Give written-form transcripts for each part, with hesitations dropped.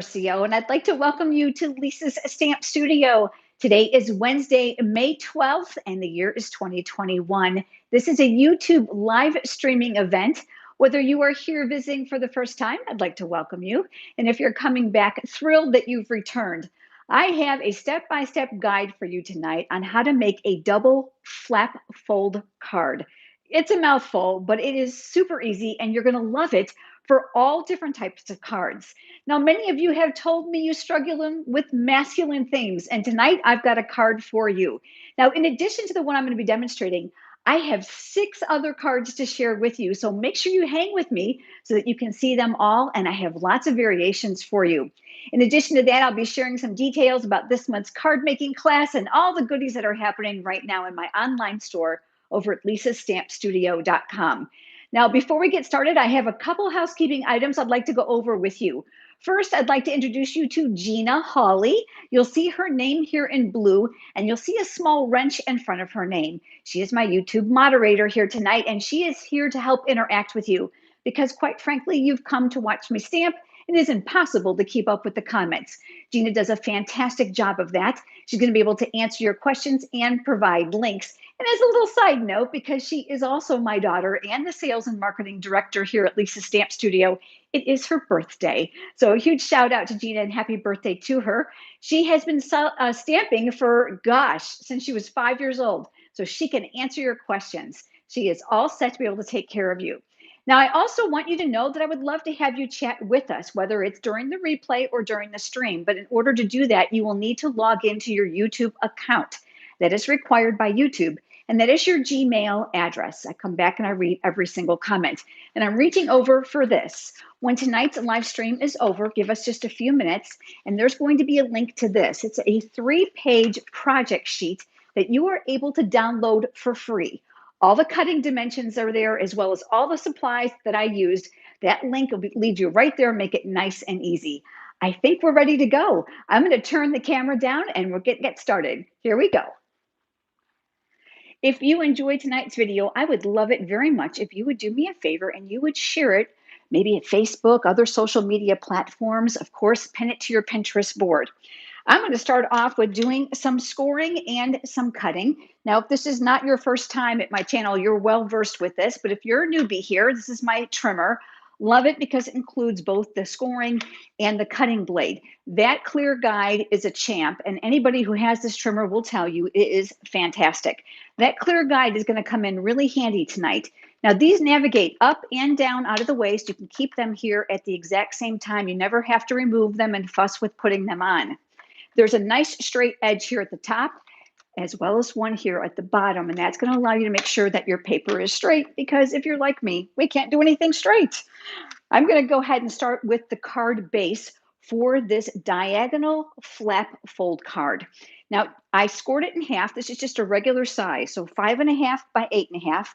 Garcia, and I'd like to welcome you to Lisa's Stamp Studio. Today is Wednesday, May 12th, and the year is 2021. This is a YouTube live streaming event. Whether you are here visiting for the first time, I'd like to welcome you. And if you're coming back, thrilled that you've returned. I have a step-by-step guide for you tonight on how to make a double flap fold card. It's a mouthful, but it is super easy, and you're going to love it for all different types of cards. Now, many of you have told me you struggle with masculine themes, and tonight I've got a card for you. Now, in addition to the one I'm going to be demonstrating, I have 6 other cards to share with you, so make sure you hang with me so that you can see them all, and I have lots of variations for you. In addition to that, I'll be sharing some details about this month's card making class and all the goodies that are happening right now in my online store over at lisastampstudio.com. Now, before we get started, I have a couple housekeeping items I'd like to go over with you. First, I'd like to introduce you to Gina Hawley. You'll see her name here in blue, and you'll see a small wrench in front of her name. She is my YouTube moderator here tonight, and she is here to help interact with you because, quite frankly, you've come to watch me stamp. It is impossible to keep up with the comments. Gina does a fantastic job of that. She's going to be able to answer your questions and provide links. And as a little side note, because she is also my daughter and the sales and marketing director here at Lisa's Stamp Studio, it is her birthday. So a huge shout out to Gina and happy birthday to her. She has been stamping for, since she was 5 years old. So she can answer your questions. She is all set to be able to take care of you. Now, I also want you to know that I would love to have you chat with us, whether it's during the replay or during the stream. But in order to do that, you will need to log into your YouTube account. That is required by YouTube. And that is your Gmail address. I come back and I read every single comment. And I'm reaching over for this. When tonight's live stream is over, give us just a few minutes, and there's going to be a link to this. It's a 3-page project sheet that you are able to download for free. All the cutting dimensions are there, as well as all the supplies that I used. That link will lead you right there, make it nice and easy. I think we're ready to go. I'm going to turn the camera down and we'll get started. Here we go. If you enjoyed tonight's video, I would love it very much if you would do me a favor and you would share it, maybe at Facebook, other social media platforms, of course, pin it to your Pinterest board. I'm going to start off with doing some scoring and some cutting. Now, if this is not your first time at my channel, you're well versed with this, but if you're a newbie here, this is my trimmer. Love it because it includes both the scoring and the cutting blade. That clear guide is a champ, and anybody who has this trimmer will tell you it is fantastic. That clear guide is going to come in really handy tonight. Now, these navigate up and down out of the way, so you can keep them here at the exact same time. You never have to remove them and fuss with putting them on. There's a nice straight edge here at the top, as well as one here at the bottom, and that's going to allow you to make sure that your paper is straight, because if you're like me, we can't do anything straight. I'm going to go ahead and start with the card base for this diagonal flap fold card. Now, I scored it in half. This is just a regular size, so 5.5 by 8.5.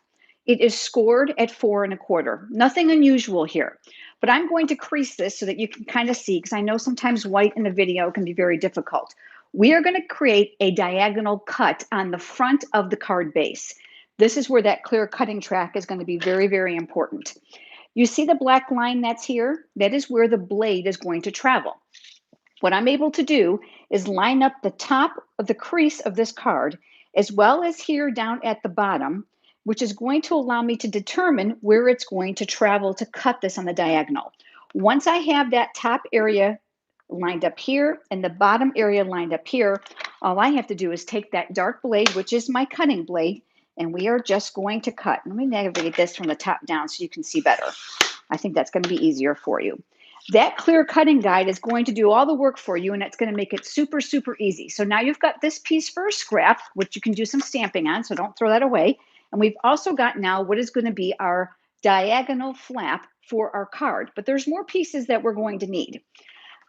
It is scored at 4 1/4. Nothing unusual here, but I'm going to crease this so that you can kind of see, because I know sometimes white in a video can be very difficult. We are going to create a diagonal cut on the front of the card base. This is where that clear cutting track is going to be very, very important. You see the black line that's here? That is where the blade is going to travel. What I'm able to do is line up the top of the crease of this card, as well as here down at the bottom, which is going to allow me to determine where it's going to travel to cut this on the diagonal. Once I have that top area lined up here and the bottom area lined up here, all I have to do is take that dark blade, which is my cutting blade, and we are just going to cut. Let me navigate this from the top down so you can see better. I think that's going to be easier for you. That clear cutting guide is going to do all the work for you, and it's going to make it super, super easy. So now you've got this piece for a scrap, which you can do some stamping on, so don't throw that away. And we've also got now what is going to be our diagonal flap for our card. But there's more pieces that we're going to need.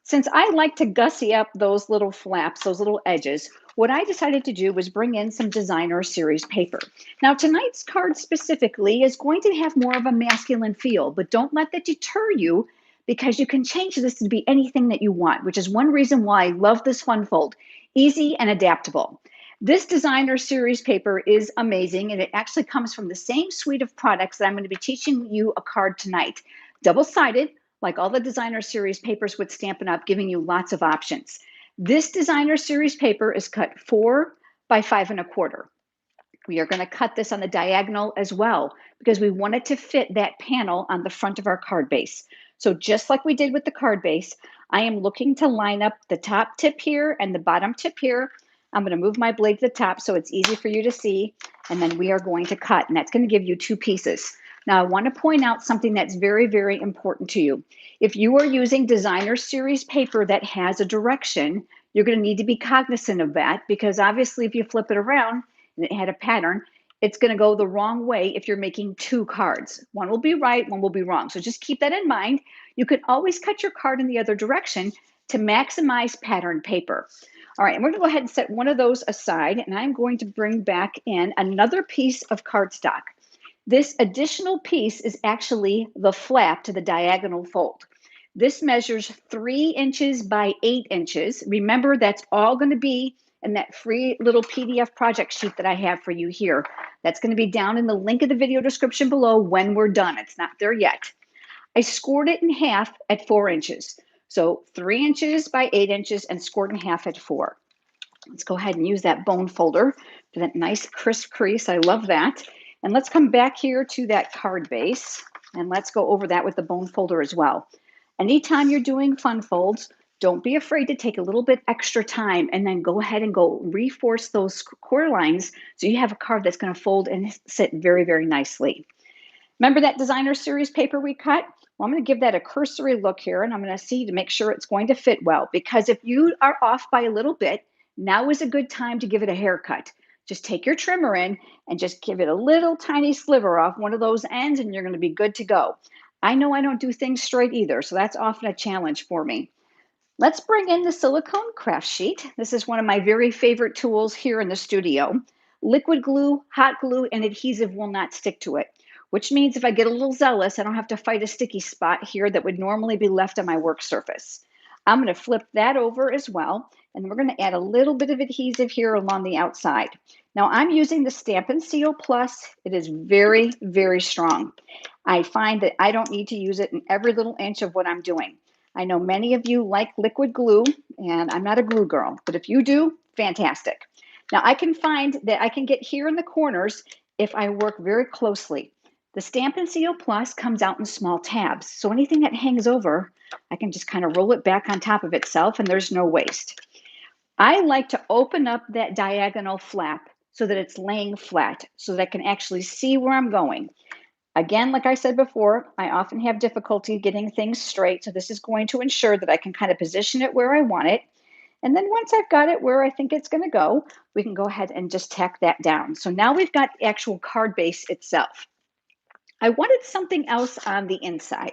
Since I like to gussy up those little flaps, those little edges, what I decided to do was bring in some designer series paper. Now, tonight's card specifically is going to have more of a masculine feel, but don't let that deter you, because you can change this to be anything that you want, which is one reason why I love this fun fold. Easy and adaptable. This designer series paper is amazing, and it actually comes from the same suite of products that I'm going to be teaching you a card tonight. Double-sided, like all the designer series papers with Stampin' Up, giving you lots of options. This designer series paper is cut 4 by 5 1/4. We are going to cut this on the diagonal as well because we want it to fit that panel on the front of our card base. So just like we did with the card base, I am looking to line up the top tip here and the bottom tip here. I'm going to move my blade to the top so it's easy for you to see, and then we are going to cut, and that's going to give you 2 pieces. Now, I want to point out something that's very, very important to you. If you are using designer series paper that has a direction, you're going to need to be cognizant of that because obviously if you flip it around, and it had a pattern, it's going to go the wrong way if you're making 2 cards. One will be right, one will be wrong. So just keep that in mind. You can always cut your card in the other direction to maximize pattern paper. All right, and we're going to go ahead and set one of those aside, and I'm going to bring back in another piece of cardstock. This additional piece is actually the flap to the diagonal fold. This measures 3 inches by 8 inches. Remember, that's all going to be in that free little PDF project sheet that I have for you here. That's going to be down in the link of the video description below when we're done. It's not there yet. I scored it in half at 4 inches. So 3 inches by 8 inches and scored in half at 4. Let's go ahead and use that bone folder for that nice crisp crease. I love that. And let's come back here to that card base and let's go over that with the bone folder as well. Anytime you're doing fun folds, don't be afraid to take a little bit extra time and then go ahead and go reinforce those core lines so you have a card that's going to fold and sit very, very nicely. Remember that designer series paper we cut? Well, I'm going to give that a cursory look here, and I'm going to see to make sure it's going to fit well, because if you are off by a little bit, now is a good time to give it a haircut. Just take your trimmer in and just give it a little tiny sliver off one of those ends, and you're going to be good to go. I know I don't do things straight either, so that's often a challenge for me. Let's bring in the silicone craft sheet. This is one of my very favorite tools here in the studio. Liquid glue, hot glue, and adhesive will not stick to it, which means if I get a little zealous, I don't have to fight a sticky spot here that would normally be left on my work surface. I'm going to flip that over as well, and we're going to add a little bit of adhesive here along the outside. Now I'm using the Stampin' Seal Plus. It is very, very strong. I find that I don't need to use it in every little inch of what I'm doing. I know many of you like liquid glue, and I'm not a glue girl, but if you do, fantastic. Now I can find that I can get here in the corners if I work very closely. The Stampin' Seal Plus comes out in small tabs, so anything that hangs over, I can just kind of roll it back on top of itself and there's no waste. I like to open up that diagonal flap so that it's laying flat so that I can actually see where I'm going. Again, like I said before, I often have difficulty getting things straight, so this is going to ensure that I can kind of position it where I want it. And then once I've got it where I think it's going to go, we can go ahead and just tack that down. So now we've got the actual card base itself. I wanted something else on the inside.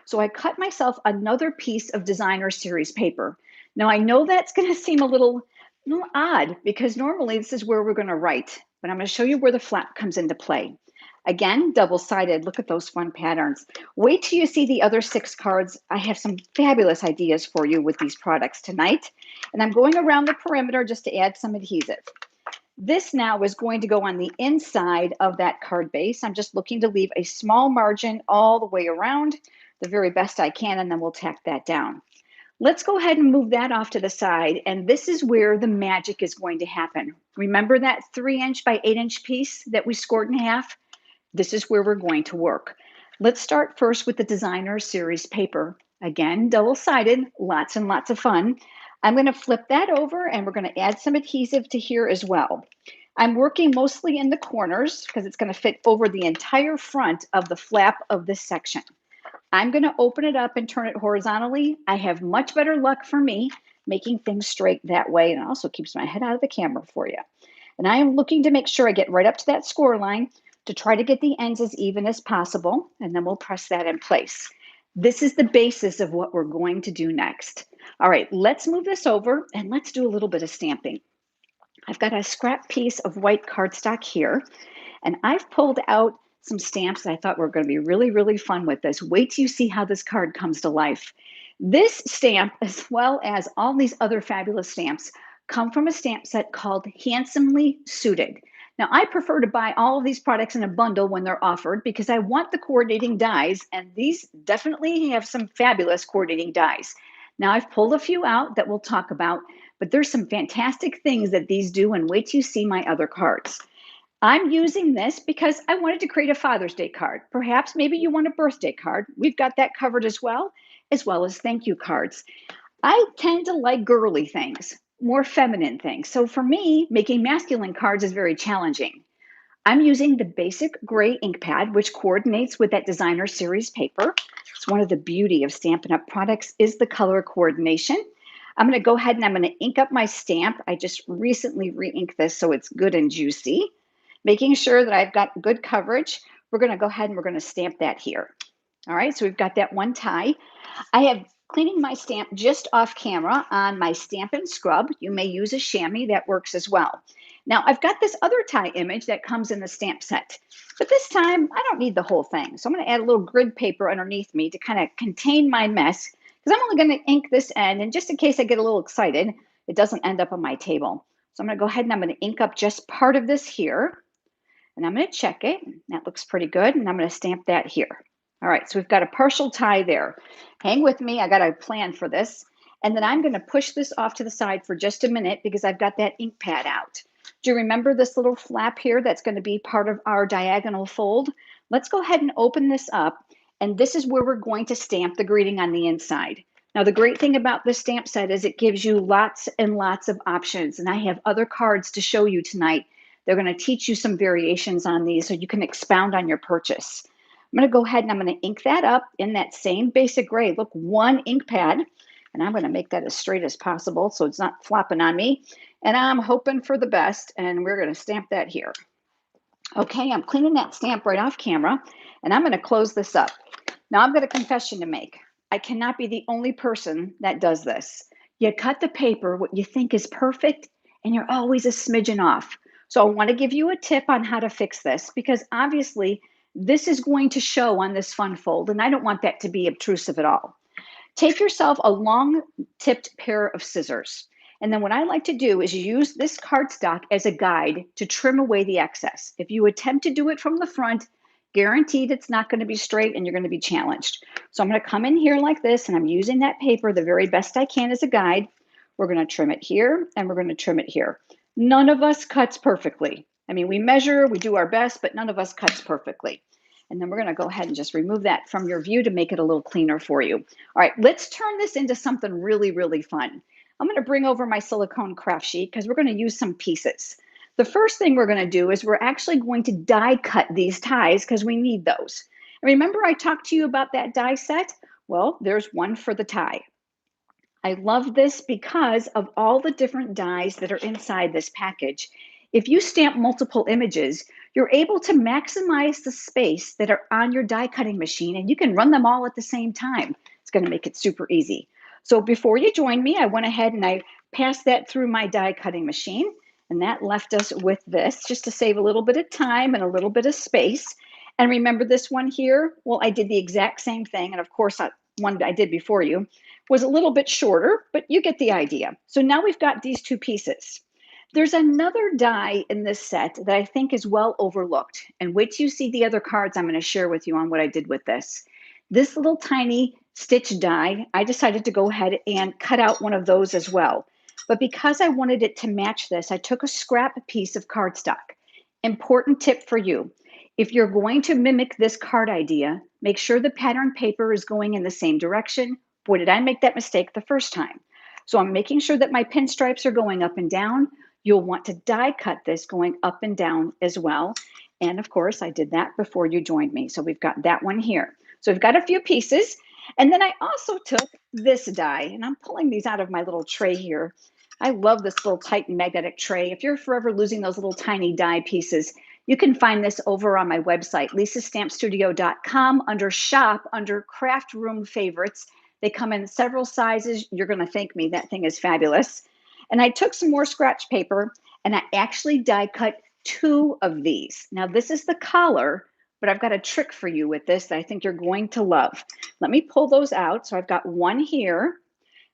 So I cut myself another piece of designer series paper. Now I know that's going to seem a little odd because normally this is where we're going to write, but I'm going to show you where the flap comes into play. Again, double-sided. Look at those fun patterns. Wait till you see the other 6 cards. I have some fabulous ideas for you with these products tonight. And I'm going around the perimeter just to add some adhesive. This now is going to go on the inside of that card base. I'm just looking to leave a small margin all the way around, the very best I can, and then we'll tack that down. Let's go ahead and move that off to the side, and this is where the magic is going to happen. Remember that 3-inch by 8-inch piece that we scored in half? This is where we're going to work. Let's start first with the designer series paper. Again, double-sided, lots and lots of fun. I'm going to flip that over and we're going to add some adhesive to here as well. I'm working mostly in the corners because it's going to fit over the entire front of the flap of this section. I'm going to open it up and turn it horizontally. I have much better luck for me making things straight that way, and it also keeps my head out of the camera for you. And I am looking to make sure I get right up to that score line to try to get the ends as even as possible, and then we'll press that in place. This is the basis of what we're going to do next. All right, let's move this over and let's do a little bit of stamping. I've got a scrap piece of white cardstock here, and I've pulled out some stamps that I thought were going to be really, really fun with this. Wait till you see how this card comes to life. This stamp, as well as all these other fabulous stamps, come from a stamp set called Handsomely Suited. Now, I prefer to buy all of these products in a bundle when they're offered because I want the coordinating dies, and these definitely have some fabulous coordinating dies. Now, I've pulled a few out that we'll talk about, but there's some fantastic things that these do, and wait till you see my other cards. I'm using this because I wanted to create a Father's Day card. Perhaps maybe you want a birthday card. We've got that covered as well as thank you cards. I tend to like girly things, more feminine things. So for me, making masculine cards is very challenging. I'm using the basic gray ink pad, which coordinates with that designer series paper. It's one of the beauty of Stampin' Up! Products is the color coordination. I'm going to go ahead and I'm going to ink up my stamp. I just recently re-inked this so it's good and juicy. Making sure that I've got good coverage. We're going to go ahead and we're going to stamp that here. All right, so we've got that one tie. I have cleaning my stamp just off camera on my Stampin' Scrub. You may use a chamois, that works as well. Now, I've got this other tie image that comes in the stamp set, but this time I don't need the whole thing. So I'm going to add a little grid paper underneath me to kind of contain my mess, because I'm only going to ink this end, and just in case I get a little excited, it doesn't end up on my table. So I'm going to go ahead and I'm going to ink up just part of this here, and I'm going to check it. That looks pretty good, and I'm going to stamp that here. All right, so we've got a partial tie there. Hang with me, I got a plan for this. And then I'm going to push this off to the side for just a minute because I've got that ink pad out. Do you remember this little flap here that's going to be part of our diagonal fold? Let's go ahead and open this up, and this is where we're going to stamp the greeting on the inside. Now, the great thing about this stamp set is it gives you lots and lots of options, and I have other cards to show you tonight. They're going to teach you some variations on these so you can expound on your purchase. I'm going to go ahead and I'm going to ink that up in that same basic gray. Look, one ink pad, and I'm going to make that as straight as possible so it's not flopping on me. And I'm hoping for the best, and we're going to stamp that here. Okay, I'm cleaning that stamp right off camera, and I'm going to close this up. Now, I've got a confession to make. I cannot be the only person that does this. You cut the paper, what you think is perfect, and you're always a smidgen off. So I want to give you a tip on how to fix this, because obviously this is going to show on this fun fold, and I don't want that to be obtrusive at all. Take yourself a long tipped pair of scissors. And then what I like to do is use this cardstock as a guide to trim away the excess. If you attempt to do it from the front, guaranteed it's not going to be straight and you're going to be challenged. So I'm going to come in here like this, and I'm using that paper the very best I can as a guide. We're going to trim it here, and we're going to trim it here. None of us cuts perfectly. I mean, we measure, we do our best, but none of us cuts perfectly. And then we're going to go ahead and just remove that from your view to make it a little cleaner for you. All right, let's turn this into something really, really fun. I'm going to bring over my silicone craft sheet because we're going to use some pieces. The first thing we're going to do is we're actually going to die cut these ties because we need those. And remember I talked to you about that die set? Well, there's one for the tie. I love this because of all the different dies that are inside this package. If you stamp multiple images, you're able to maximize the space that are on your die cutting machine, and you can run them all at the same time. It's going to make it super easy. So before you joined me, I went ahead and I passed that through my die cutting machine, and that left us with this just to save a little bit of time and a little bit of space. And remember this one here? Well, I did the exact same thing, and of course, one I did before you was a little bit shorter, but you get the idea. So now we've got these two pieces. There's another die in this set that I think is well overlooked. And wait till you see the other cards I'm going to share with you on what I did with this. This little tiny stitch die, I decided to go ahead and cut out one of those as well. But because I wanted it to match this, I took a scrap piece of cardstock. Important tip for you. If you're going to mimic this card idea, make sure the pattern paper is going in the same direction. Boy, did I make that mistake the first time. So I'm making sure that my pinstripes are going up and down. You'll want to die cut this going up and down as well. And of course, I did that before you joined me. So we've got that one here. So we've got a few pieces. And then I also took this die, and I'm pulling these out of my little tray here. I love this little tight magnetic tray. If you're forever losing those little tiny die pieces, you can find this over on my website, lisastampstudio.com, under shop, under craft room favorites. They come in several sizes. You're going to thank me. That thing is fabulous. And I took some more scratch paper, and I actually die cut two of these. Now, this is the collar, but I've got a trick for you with this that I think you're going to love. Let me pull those out. So I've got one here,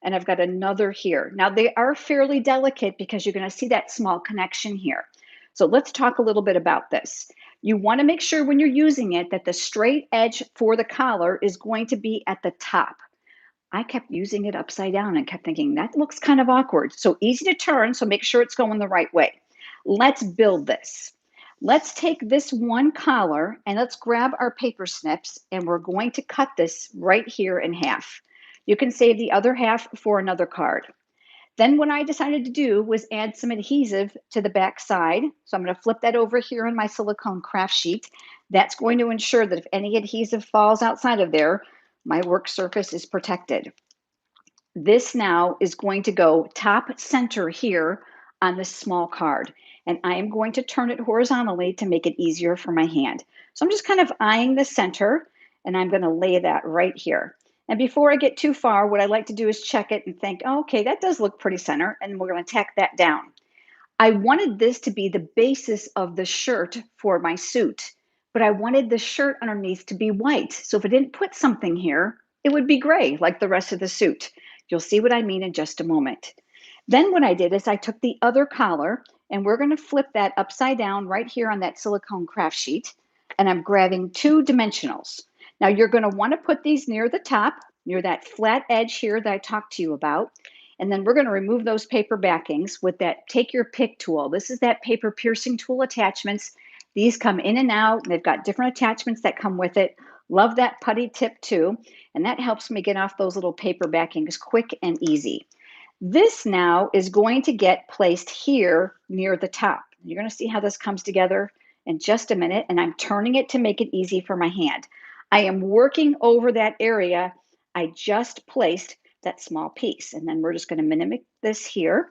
and I've got another here. Now, they are fairly delicate because you're going to see that small connection here. So let's talk a little bit about this. You want to make sure when you're using it that the straight edge for the collar is going to be at the top. I kept using it upside down and kept thinking that looks kind of awkward. So easy to turn, so make sure it's going the right way. Let's build this. Let's take this one collar and let's grab our paper snips and we're going to cut this right here in half. You can save the other half for another card. Then what I decided to do was add some adhesive to the back side. So I'm going to flip that over here on my silicone craft sheet. That's going to ensure that if any adhesive falls outside of there, my work surface is protected. This now is going to go top center here on this small card. And I am going to turn it horizontally to make it easier for my hand. So I'm just kind of eyeing the center and I'm going to lay that right here. And before I get too far, what I like to do is check it and think, oh, okay, that does look pretty center. And we're going to tack that down. I wanted this to be the basis of the shirt for my suit, but I wanted the shirt underneath to be white. So if I didn't put something here, it would be gray like the rest of the suit. You'll see what I mean in just a moment. Then what I did is I took the other collar and we're going to flip that upside down right here on that silicone craft sheet. And I'm grabbing 2 dimensionals. Now you're going to want to put these near the top, near that flat edge here that I talked to you about. And then we're going to remove those paper backings with that take your pick tool. This is that paper piercing tool attachments. These come in and out. They've got different attachments that come with it. Love that putty tip too. And that helps me get off those little paper backings quick and easy. This now is going to get placed here near the top. You're going to see how this comes together in just a minute. And I'm turning it to make it easy for my hand. I am working over that area I just placed that small piece. And then we're just going to mimic this here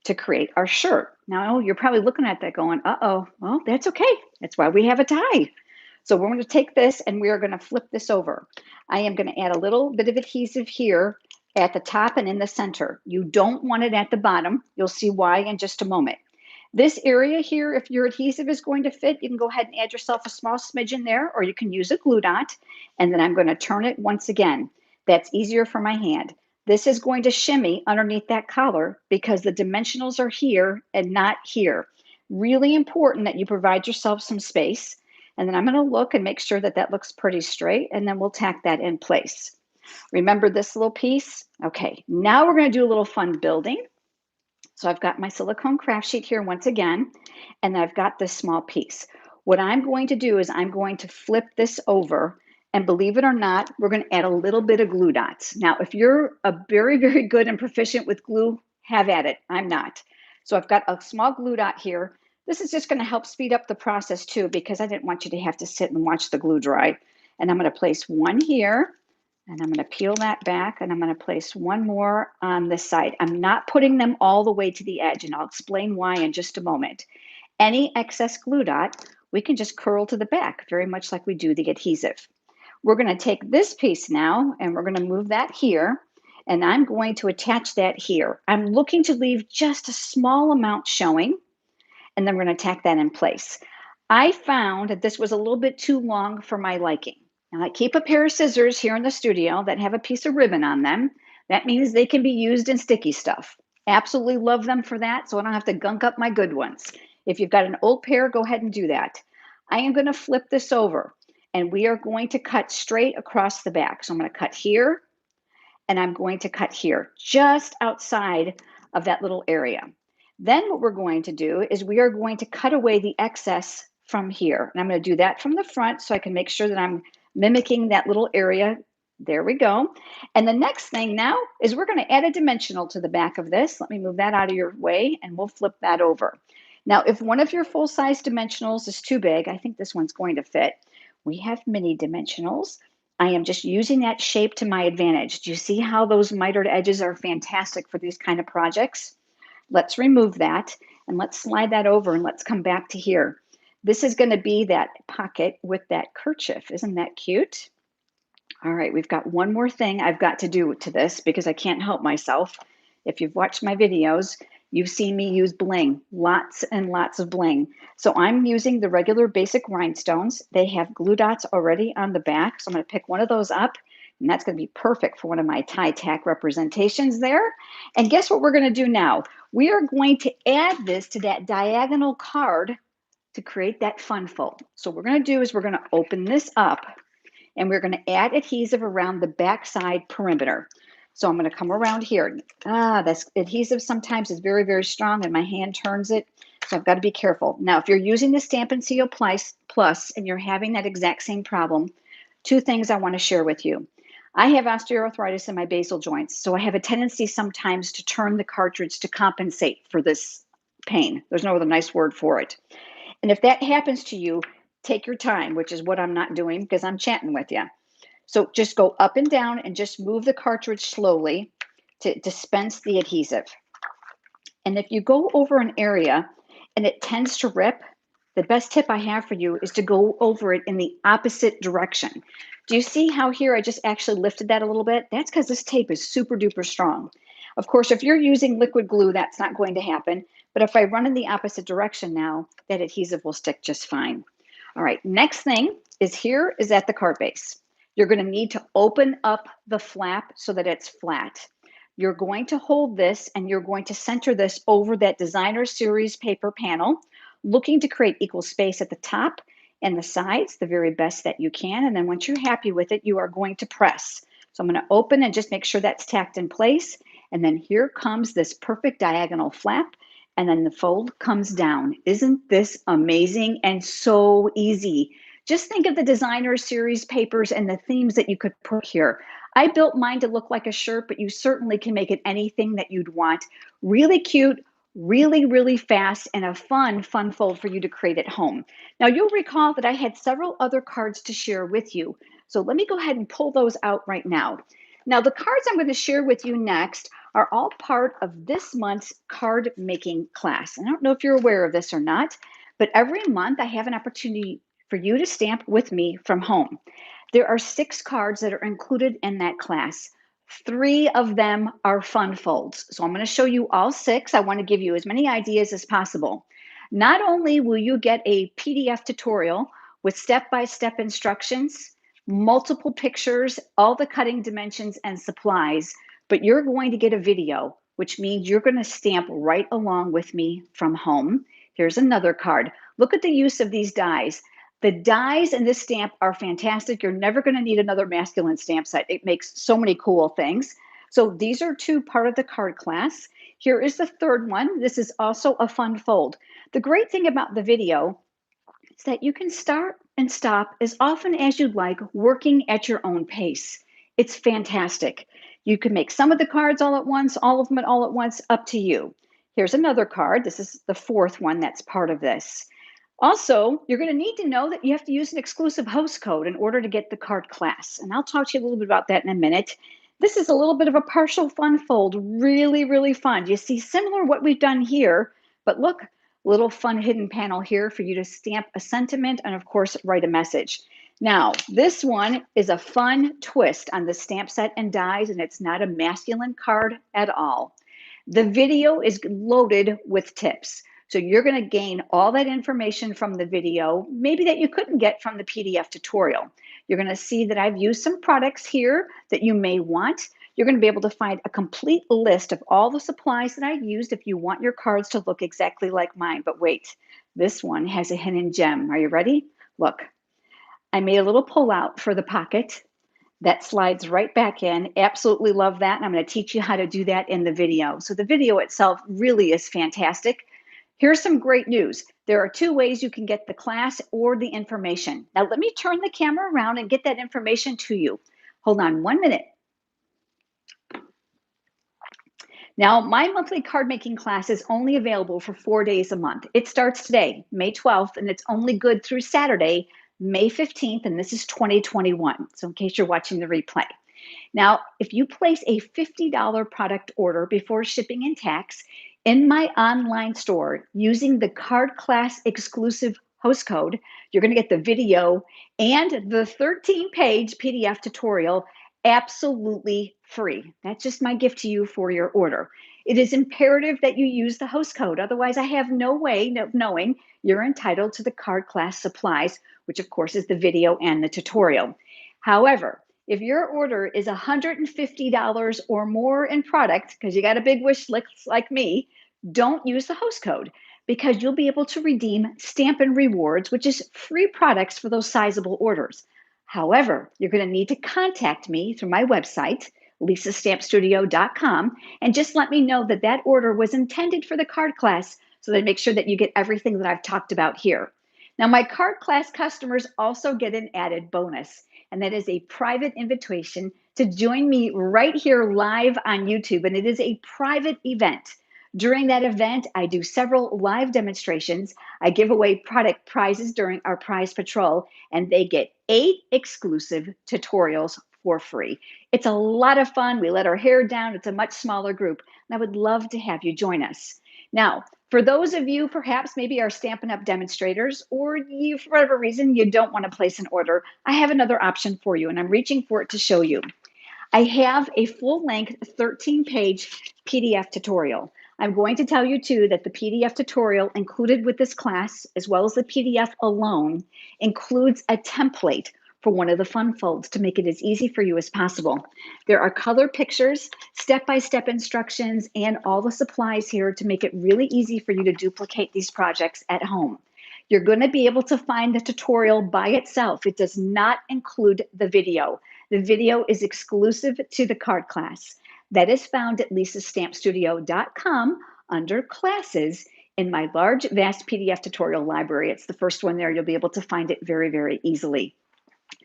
to create our shirt. Now, you're probably looking at that going, uh-oh, well, that's okay. That's why we have a tie. So we're going to take this and we are going to flip this over. I am going to add a little bit of adhesive here at the top and in the center. You don't want it at the bottom. You'll see why in just a moment. This area here, if your adhesive is going to fit, you can go ahead and add yourself a small smidgen there, or you can use a glue dot. And then I'm going to turn it once again. That's easier for my hand. This is going to shimmy underneath that collar because the dimensionals are here and not here. Really important that you provide yourself some space. And then I'm going to look and make sure that that looks pretty straight, and then we'll tack that in place. Remember this little piece? Okay, now we're going to do a little fun building. So I've got my silicone craft sheet here once again, and I've got this small piece. What I'm going to do is I'm going to flip this over, and believe it or not, we're going to add a little bit of glue dots. Now, if you're a very, very good and proficient with glue, have at it. I'm not. So I've got a small glue dot here. This is just going to help speed up the process too, because I didn't want you to have to sit and watch the glue dry. And I'm going to place one here. And I'm going to peel that back and I'm going to place one more on this side. I'm not putting them all the way to the edge, and I'll explain why in just a moment. Any excess glue dot, we can just curl to the back, very much like we do the adhesive. We're going to take this piece now and we're going to move that here. And I'm going to attach that here. I'm looking to leave just a small amount showing, and then we're going to tack that in place. I found that this was a little bit too long for my liking. Now, I keep a pair of scissors here in the studio that have a piece of ribbon on them. That means they can be used in sticky stuff. Absolutely love them for that, so I don't have to gunk up my good ones. If you've got an old pair, go ahead and do that. I am going to flip this over, and we are going to cut straight across the back. So I'm going to cut here, and I'm going to cut here, just outside of that little area. Then what we're going to do is we are going to cut away the excess from here. And I'm going to do that from the front so I can make sure that I'm mimicking that little area. There we go. And the next thing now is we're going to add a dimensional to the back of this. Let me move that out of your way and we'll flip that over. Now, if one of your full-size dimensionals is too big, I think this one's going to fit. We have mini dimensionals. I am just using that shape to my advantage. Do you see how those mitered edges are fantastic for these kind of projects? Let's remove that and let's slide that over and let's come back to here. This is going to be that pocket with that kerchief. Isn't that cute? All right, we've got one more thing I've got to do to this because I can't help myself. If you've watched my videos, you've seen me use bling, lots and lots of bling. So I'm using the regular basic rhinestones. They have glue dots already on the back. So I'm going to pick one of those up, And that's going to be perfect for one of my tie tack representations there. And guess what we're going to do now? We are going to add this to that diagonal card to create that fun fold. So what we're going to do is we're going to open this up and we're going to add adhesive around the backside perimeter. So I'm going to come around here. This adhesive sometimes is very, very strong and my hand turns it. So I've got to be careful. Now, if you're using the Stampin' Seal Plus and you're having that exact same problem, two things I want to share with you. I have osteoarthritis in my basal joints, so I have a tendency sometimes to turn the cartridge to compensate for this pain. There's no other nice word for it. And if that happens to you, take your time, which is what I'm not doing because I'm chatting with you. So just go up and down and just move the cartridge slowly to dispense the adhesive. And if you go over an area and it tends to rip, the best tip I have for you is to go over it in the opposite direction. Do you see how here I just actually lifted that a little bit? That's because this tape is super duper strong. Of course, if you're using liquid glue, that's not going to happen. But if I run in the opposite direction now, that adhesive will stick just fine. All right, next thing is here is at the card base. You're going to need to open up the flap so that it's flat. You're going to hold this and you're going to center this over that designer series paper panel, looking to create equal space at the top and the sides, the very best that you can. And then once you're happy with it, you are going to press. So I'm going to open and just make sure that's tacked in place. And then here comes this perfect diagonal flap. And then the fold comes down. Isn't this amazing and so easy? Just think of the designer series papers and the themes that you could put here. I built mine to look like a shirt, but you certainly can make it anything that you'd want. Really cute, really, really fast, and a fun fold for you to create at home. Now, you'll recall that I had several other cards to share with you. So let me go ahead and pull those out right now. Now, the cards I'm going to share with you next are all part of this month's card making class. I don't know if you're aware of this or not, but every month I have an opportunity for you to stamp with me from home. There are 6 cards that are included in that class. 3 of them are fun folds. So I'm going to show you all 6. I want to give you as many ideas as possible. Not only will you get a PDF tutorial with step-by-step instructions, multiple pictures, all the cutting dimensions and supplies, but you're going to get a video, which means you're going to stamp right along with me from home. Here's another card. Look at the use of these dies. The dies in this stamp are fantastic. You're never going to need another masculine stamp set. It makes so many cool things. So these are 2 part of the card class. Here is the third one. This is also a fun fold. The great thing about the video is that you can start and stop as often as you'd like, working at your own pace. It's fantastic. You can make some of the cards all at once, all of them all at once, up to you. Here's another card. This is the 4th one that's part of this. Also, you're going to need to know that you have to use an exclusive host code in order to get the card class. And I'll talk to you a little bit about that in a minute. This is a little bit of a partial fun fold. Really, really fun. You see similar what we've done here, but look, little fun hidden panel here for you to stamp a sentiment and of course, write a message. Now, this one is a fun twist on the stamp set and dies, and it's not a masculine card at all. The video is loaded with tips. So you're going to gain all that information from the video, maybe that you couldn't get from the PDF tutorial. You're going to see that I've used some products here that you may want. You're going to be able to find a complete list of all the supplies that I've used if you want your cards to look exactly like mine. But wait, this one has a hidden gem. Are you ready? Look, I made a little pull out for the pocket that slides right back in. Absolutely love that. And I'm going to teach you how to do that in the video. So the video itself really is fantastic. Here's some great news. There are 2 ways you can get the class or the information. Now, let me turn the camera around and get that information to you. Hold on 1 minute. Now, my monthly card making class is only available for 4 days a month. It starts today, May 12th, and it's only good through Saturday, May 15th, and this is 2021. So in case you're watching the replay. Now, if you place a $50 product order before shipping and tax in my online store using the card class exclusive host code, you're going to get the video and the 13-page PDF tutorial absolutely free. That's just my gift to you for your order. It is imperative that you use the host code. Otherwise, I have no way of knowing you're entitled to the card class supplies, which of course is the video and the tutorial. However, If your order is $150 or more in product, because you got a big wish list like me, don't use the host code because you'll be able to redeem Stampin' Rewards, which is free products for those sizable orders. However, you're going to need to contact me through my website, lisastampstudio.com, and just let me know that that order was intended for the card class so that I make sure that you get everything that I've talked about here. Now, my card class customers also get an added bonus, and that is a private invitation to join me right here live on YouTube. And it is a private event. During that event, I do several live demonstrations. I give away product prizes during our prize patrol, and they get 8 exclusive tutorials for free. It's a lot of fun. We let our hair down. It's a much smaller group, and I would love to have you join us. Now, for those of you perhaps maybe are Stampin' Up! Demonstrators, or you, for whatever reason, you don't want to place an order, I have another option for you, and I'm reaching for it to show you. I have a full-length 13-page PDF tutorial. I'm going to tell you too that the PDF tutorial included with this class, as well as the PDF alone, includes a template for one of the fun folds to make it as easy for you as possible. There are color pictures, step-by-step instructions, and all the supplies here to make it really easy for you to duplicate these projects at home. You're going to be able to find the tutorial by itself. It does not include the video. The video is exclusive to the card class. That is found at lisastampstudio.com under classes in my large, vast PDF tutorial library. It's the first one there. You'll be able to find it very, very easily.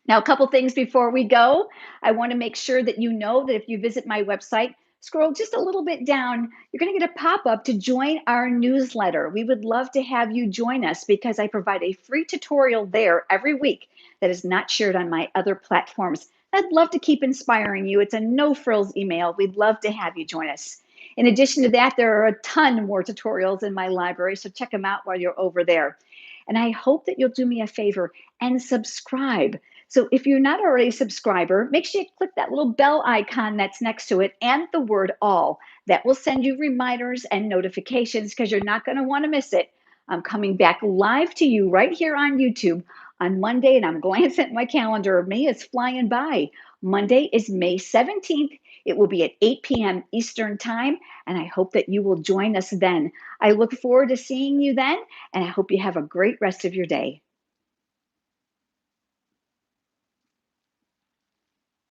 Now, a couple things before we go. I want to make sure that you know that if you visit my website, scroll just a little bit down, you're going to get a pop-up to join our newsletter. We would love to have you join us because I provide a free tutorial there every week that is not shared on my other platforms. I'd love to keep inspiring you. It's a no-frills email. We'd love to have you join us. In addition to that, there are a ton more tutorials in my library, so check them out while you're over there. And I hope that you'll do me a favor and subscribe. So if you're not already a subscriber, make sure you click that little bell icon that's next to it and the word all. That will send you reminders and notifications because you're not going to want to miss it. I'm coming back live to you right here on YouTube on Monday, and I'm glancing at my calendar. May is flying by. Monday is May 17th. It will be at 8 p.m. Eastern Time, and I hope that you will join us then. I look forward to seeing you then, and I hope you have a great rest of your day.